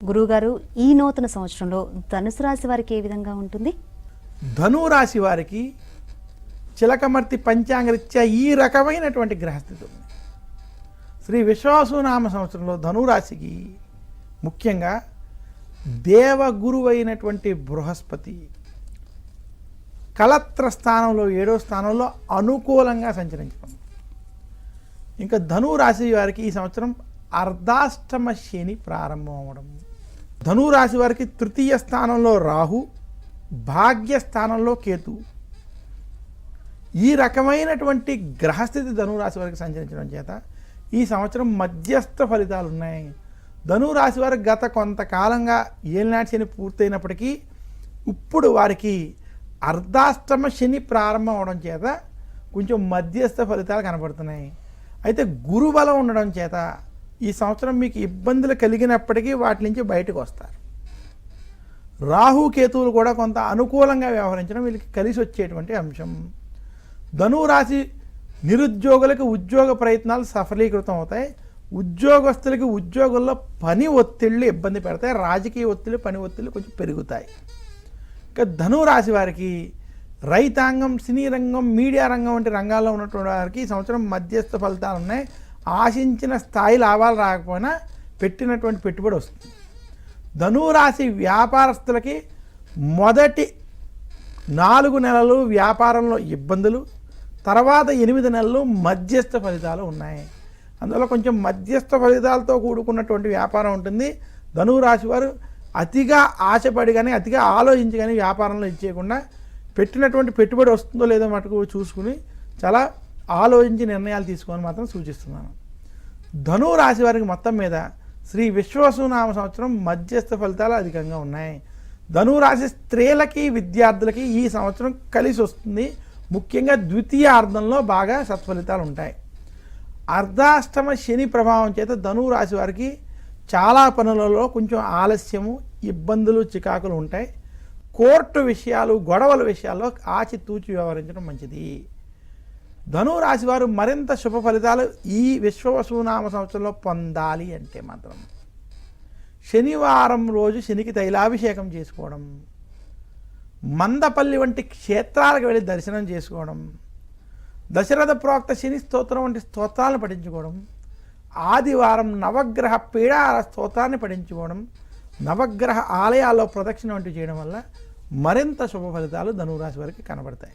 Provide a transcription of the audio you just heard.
గురువుగారు ఈ నూతన సంవత్సరంలో ధనుసు రాశి వారికి ఏ విధంగా ఉంటుంది? ధనురాశి వారికి చిలకమర్తి పంచాంగరీత్యా ఈ రకమైనటువంటి గ్రహస్థితి ఉంది. శ్రీ విశ్వావసునామ సంవత్సరంలో ధనురాశికి ముఖ్యంగా దేవగురువు అయినటువంటి బృహస్పతి కలత్ర స్థానంలో 7వ స్థానంలో అనుకూలంగా సంచరించడం. ఇంకా ధనురాశి వారికి ఈ సంవత్సరం అర్ధాష్టమ శని ప్రారంభం అవ్వడం. ధనురాశి వారికి తృతీయ స్థానంలో రాహు, భాగ్యస్థానంలో కేతు, ఈ రకమైనటువంటి గ్రహస్థితి ధనురాశి వారికి సంచరించడం చేత ఈ సంవత్సరం మధ్యస్థ ఫలితాలు ఉన్నాయి. ధనురాశి వారికి గత కొంతకాలంగా ఏలినాటి శని పూర్తయినప్పటికీ ఇప్పుడు వారికి అర్ధాష్టమ శని ప్రారంభం అవడం చేత కొంచెం మధ్యస్థ ఫలితాలు కనబడుతున్నాయి. అయితే గురుబలం ఉండడం చేత ఈ సంవత్సరం మీకు ఇబ్బందులు కలిగినప్పటికీ వాటి నుంచి బయటకు వస్తారు. రాహు కేతువులు కూడా కొంత అనుకూలంగా వ్యవహరించడం వీళ్ళకి కలిసి వచ్చేటువంటి అంశం. ధనురాశి నిరుద్యోగులకు ఉద్యోగ ప్రయత్నాలు సఫలీకృతం అవుతాయి. ఉద్యోగస్తులకి ఉద్యోగుల్లో పని ఒత్తిళ్ళు ఇబ్బంది పెడతాయి. రాజకీయ ఒత్తిళ్ళు, పని ఒత్తిళ్ళు కొంచెం పెరుగుతాయి. ఇంకా ధనురాశి వారికి రైతాంగం, సినీ రంగం, మీడియా రంగం వంటి రంగాల్లో ఉన్నటువంటి వారికి ఈ సంవత్సరం మధ్యస్థ ఫలితాలు ఉన్నాయి. ఆశించిన స్థాయి లాభాలు రాకపోయినా పెట్టినటువంటి పెట్టుబడి వస్తుంది. ధనురాశి వ్యాపారస్తులకి మొదటి 4 నెలలు వ్యాపారంలో ఇబ్బందులు, తర్వాత 8 నెలలు మధ్యస్థ ఫలితాలు ఉన్నాయి. అందువల్ల కొంచెం మధ్యస్థ ఫలితాలతో కూడుకున్నటువంటి వ్యాపారం ఉంటుంది. ధనురాశి వారు అతిగా ఆశపడి కానీ అతిగా ఆలోచించి కానీ వ్యాపారంలో ఇచ్చేయకుండా పెట్టినటువంటి పెట్టుబడి వస్తుందో లేదో మటుకు చూసుకుని చాలా ఆలోచించి నిర్ణయాలు తీసుకొని మాత్రం సూచిస్తున్నాను. ధనురాశి వారికి మొత్తం మీద శ్రీ విశ్వావసునామ సంవత్సరం మధ్యస్థ ఫలితాలు అధికంగా ఉన్నాయి. ధనురాశి స్త్రీలకి, విద్యార్థులకి ఈ సంవత్సరం కలిసి వస్తుంది. ముఖ్యంగా ద్వితీయార్థంలో బాగా సత్ఫలితాలు ఉంటాయి. అర్ధాష్టమ శని ప్రభావం చేత ధనురాశి వారికి చాలా పనులలో కొంచెం ఆలస్యము, ఇబ్బందులు, చికాకులు ఉంటాయి. కోర్టు విషయాలు, గొడవల విషయాల్లో ఆచితూచి వ్యవహరించడం మంచిది. ధనురాశి వారు మరింత శుభ ఫలితాలు ఈ విశ్వావసునామ సంవత్సరంలో పొందాలి అంటే మాత్రం శనివారం రోజు శనికి తైలాభిషేకం చేసుకోవడం, మందపల్లి వంటి క్షేత్రాలకు వెళ్ళి దర్శనం చేసుకోవడం, దశరథ ప్రోక్త శని స్తోత్రం వంటి స్తోత్రాలను పఠించుకోవడం, ఆదివారం నవగ్రహ పీడార స్తోత్రాన్ని పఠించుకోవడం, నవగ్రహ ఆలయాల్లో ప్రదక్షిణ వంటివి చేయడం వల్ల మరింత శుభ ఫలితాలు ధనురాశి వారికి కనబడతాయి.